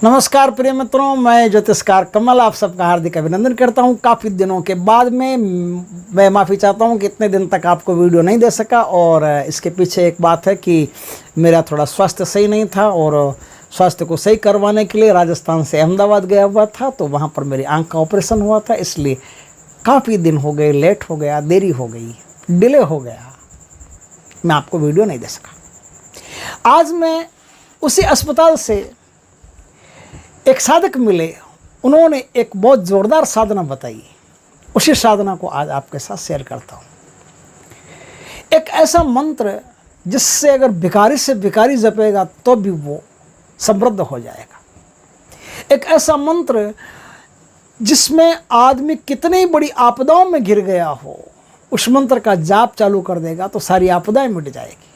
नमस्कार प्रिय मित्रों, मैं ज्योतिषकार कमल आप सबका हार्दिक अभिनंदन करता हूं। काफ़ी दिनों के बाद में मैं माफ़ी चाहता हूं कि इतने दिन तक आपको वीडियो नहीं दे सका। और इसके पीछे एक बात है कि मेरा थोड़ा स्वास्थ्य सही नहीं था और स्वास्थ्य को सही करवाने के लिए राजस्थान से अहमदाबाद गया हुआ था, तो वहां पर मेरी आंख का ऑपरेशन हुआ था। इसलिए काफ़ी दिन हो गए, लेट हो गया, देरी हो गई, डिले हो गया, मैं आपको वीडियो नहीं दे सका। आज मैं उसी अस्पताल से एक साधक मिले, उन्होंने एक बहुत ज़ोरदार साधना बताई। उसी साधना को आज आपके साथ शेयर करता हूँ। एक ऐसा मंत्र जिससे अगर भिखारी से भिखारी जपेगा तो भी वो समृद्ध हो जाएगा। एक ऐसा मंत्र जिसमें आदमी कितनी बड़ी आपदाओं में घिर गया हो, उस मंत्र का जाप चालू कर देगा तो सारी आपदाएं मिट जाएगी।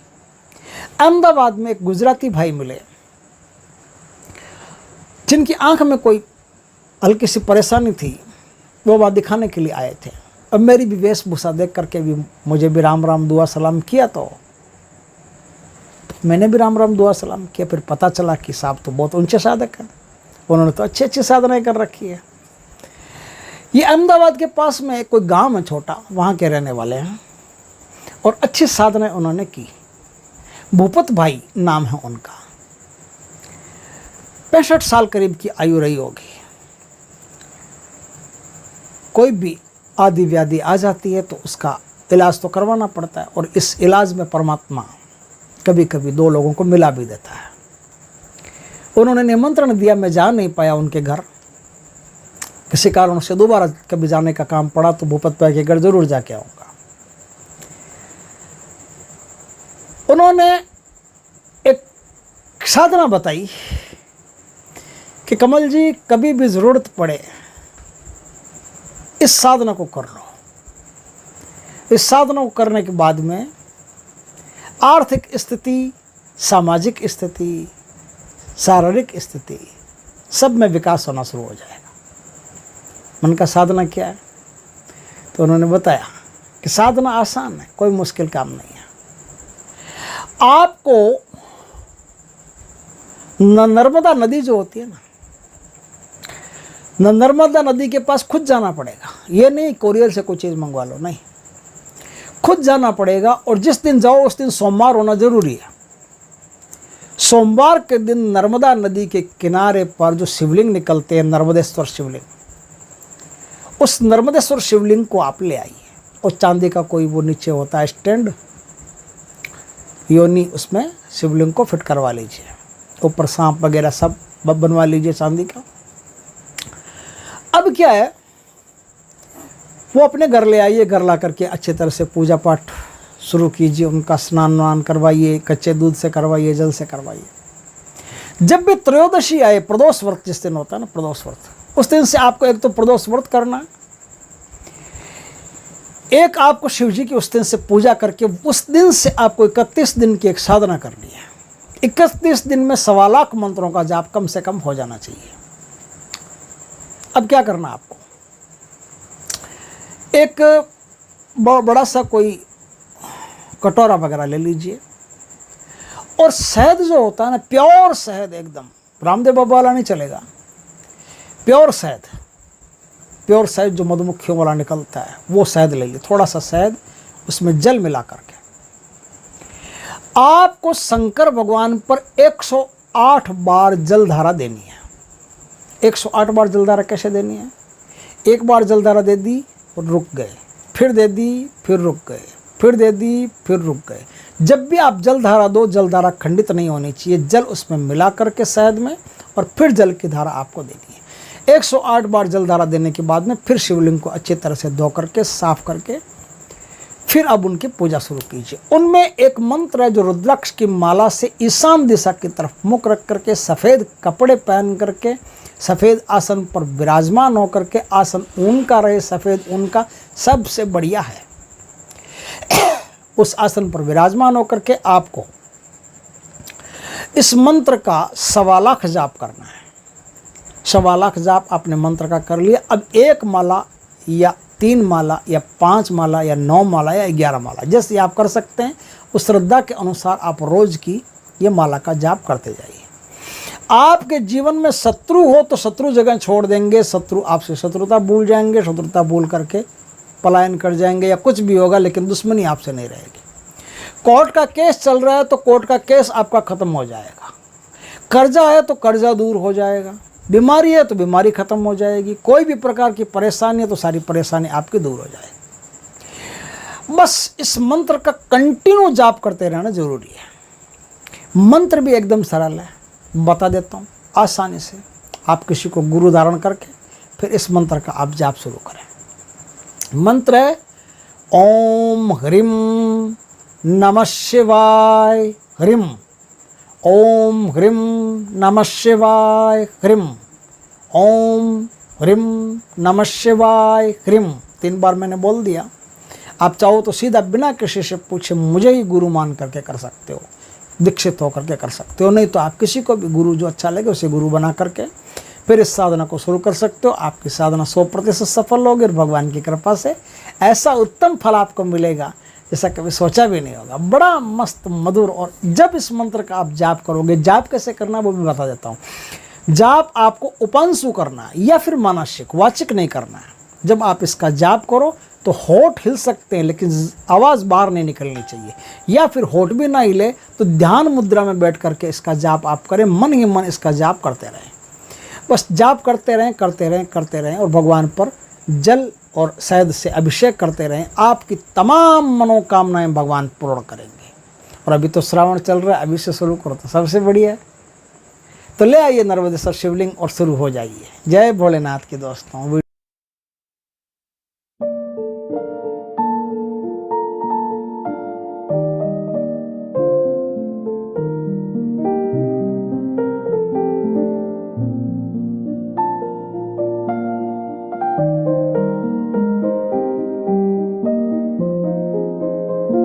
अहमदाबाद में एक गुजराती भाई मिले जिनकी आंख में कोई हल्की सी परेशानी थी। वो बात दिखाने के लिए आए थे। अब मेरी भी वेशभूषा देख करके भी मुझे भी राम राम दुआ सलाम किया, तो मैंने भी राम राम दुआ सलाम किया। फिर पता चला कि साहब तो बहुत ऊंचे साधक हैं, उन्होंने तो अच्छी अच्छी साधनाएं कर रखी है। ये अहमदाबाद के पास में कोई गांव है छोटा, वहाँ के रहने वाले हैं और अच्छी साधनाएं उन्होंने की। भूपत भाई नाम है उनका। 65 साल करीब की आयु रही होगी। कोई भी आदि व्याधि आ जाती है तो उसका इलाज तो करवाना पड़ता है, और इस इलाज में परमात्मा कभी कभी दो लोगों को मिला भी देता है। उन्होंने निमंत्रण दिया, मैं जा नहीं पाया उनके घर, किसी कारण से दोबारा कभी जाने का काम पड़ा तो भूपत भाई के घर जरूर जाके आऊँगा। उन्होंने एक साधना बताई कि कमल जी, कभी भी ज़रूरत पड़े इस साधना को कर लो। इस साधना को करने के बाद में आर्थिक स्थिति, सामाजिक स्थिति, शारीरिक स्थिति सब में विकास होना शुरू हो जाएगा। मन का साधना क्या है? तो उन्होंने बताया कि साधना आसान है, कोई मुश्किल काम नहीं है। आपको नर्मदा नदी जो होती है ना, नर्मदा नदी के पास खुद जाना पड़ेगा। ये नहीं कोरियर से कोई चीज़ मंगवा लो, नहीं, खुद जाना पड़ेगा। और जिस दिन जाओ उस दिन सोमवार होना जरूरी है। सोमवार के दिन नर्मदा नदी के किनारे पर जो शिवलिंग निकलते हैं, नर्मदेश्वर शिवलिंग, उस नर्मदेश्वर शिवलिंग को आप ले आइए। और चांदी का कोई वो नीचे होता है स्टैंड, योनी, उसमें शिवलिंग को फिट करवा लीजिए। ऊपर सांप वगैरह सब बनवा लीजिए चांदी का। अब क्या है, वो अपने घर ले आइए। घर ला करके अच्छे तरह से पूजा पाठ शुरू कीजिए, उनका स्नान वान करवाइए, कच्चे दूध से करवाइए, जल से करवाइए। जब भी त्रयोदशी आए, प्रदोष व्रत जिस दिन होता है ना, प्रदोष व्रत, उस दिन से आपको एक तो प्रदोष व्रत करना है, एक आपको शिव जी की उस दिन से पूजा करके उस दिन से आपको 31 दिन की एक साधना करनी है। 31 दिन में 1.25 लाख मंत्रों का जाप कम से कम हो जाना चाहिए। अब क्या करना आपको, एक बड़ा सा कोई कटोरा वगैरह ले लीजिए, और शहद जो होता है ना, प्योर शहद, एकदम रामदेव बाबा वाला नहीं चलेगा, प्योर शहद, प्योर शहद जो मधुमक्खियों वाला निकलता है, वो शहद ले लीजिए। थोड़ा सा शहद, उसमें जल मिला करके आपको शंकर भगवान पर 108 बार जलधारा देनी है। 108 बार जलधारा कैसे देनी है? एक बार जलधारा दे दी और रुक गए, फिर दे दी, फिर रुक गए, फिर दे दी, फिर रुक गए। जब भी आप जलधारा दो, जलधारा खंडित नहीं होनी चाहिए, जल उसमें मिला करके शहद में, और फिर जल की धारा आपको देनी है। 108 बार जलधारा देने के बाद में फिर शिवलिंग को अच्छी तरह से धो करके, साफ करके, फिर अब उनकी पूजा शुरू कीजिए। उनमें एक मंत्र है जो रुद्राक्ष की माला से ईशान दिशा की तरफ मुख रख करके, सफ़ेद कपड़े पहन करके, सफ़ेद आसन पर विराजमान होकर के, आसन ऊन का रहे, सफ़ेद ऊन का सबसे बढ़िया है। उस आसन पर विराजमान होकर के आपको इस मंत्र का 1.25 लाख जाप करना है। 1.25 लाख जाप आपने मंत्र का कर लिया। अब 1 माला या 3 माला या 5 माला या 9 माला या 11 माला, जैसे आप कर सकते हैं, उस श्रद्धा के अनुसार आप रोज की ये माला का जाप करते जाइए। आपके जीवन में शत्रु हो तो शत्रु जगह छोड़ देंगे, शत्रु आपसे शत्रुता भूल जाएंगे, शत्रुता भूल करके पलायन कर जाएंगे या कुछ भी होगा, लेकिन दुश्मनी आपसे नहीं रहेगी। कोर्ट का केस चल रहा है तो कोर्ट का केस आपका खत्म हो जाएगा। कर्जा है तो कर्जा दूर हो जाएगा, बीमारी है तो बीमारी खत्म हो जाएगी, कोई भी प्रकार की परेशानी है तो सारी परेशानी आपकी दूर हो जाएगी। बस इस मंत्र का कंटिन्यू जाप करते रहना जरूरी है। मंत्र भी एकदम सरल है, बता देता हूँ आसानी से। आप किसी को गुरु धारण करके फिर इस मंत्र का आप जाप शुरू करें। मंत्र है ओम ह्रीम नमः शिवाय ह्रीम, ओम ह्रीम नमः शिवाय ह्रीम, ओम ह्रीम नमः शिवाय ह्रीम। 3 बार मैंने बोल दिया। आप चाहो तो सीधा बिना किसी से पूछे मुझे ही गुरु मान करके कर सकते हो, दीक्षित होकर के कर सकते हो। नहीं तो आप किसी को भी गुरु जो अच्छा लगे उसे गुरु बना करके फिर इस साधना को शुरू कर सकते हो। आपकी साधना 100% सफल होगी और भगवान की कृपा से ऐसा उत्तम फल आपको मिलेगा जैसा कभी सोचा भी नहीं होगा। बड़ा मस्त मधुर। और जब इस मंत्र का आप जाप करोगे, जाप कैसे करना वो भी बता देता हूँ। जाप आपको उपांशु करना है या फिर मानसिक, वाचिक नहीं करना है। जब आप इसका जाप करो तो होठ हिल सकते हैं लेकिन आवाज़ बाहर नहीं निकलनी चाहिए, या फिर होठ भी ना हिले तो ध्यान मुद्रा में बैठ करके इसका जाप आप करें। मन ही मन इसका जाप करते रहें, बस जाप करते रहें करते रहें करते रहें और भगवान पर जल और शहद से अभिषेक करते रहें। आपकी तमाम मनोकामनाएं भगवान पूर्ण करेंगे। और अभी तो श्रावण चल रहा है, अभी से शुरू करो तो सबसे बढ़िया है। तो ले आइए नर्मदेश्वर शिवलिंग और शुरू हो जाइए। जय भोलेनाथ के दोस्तों।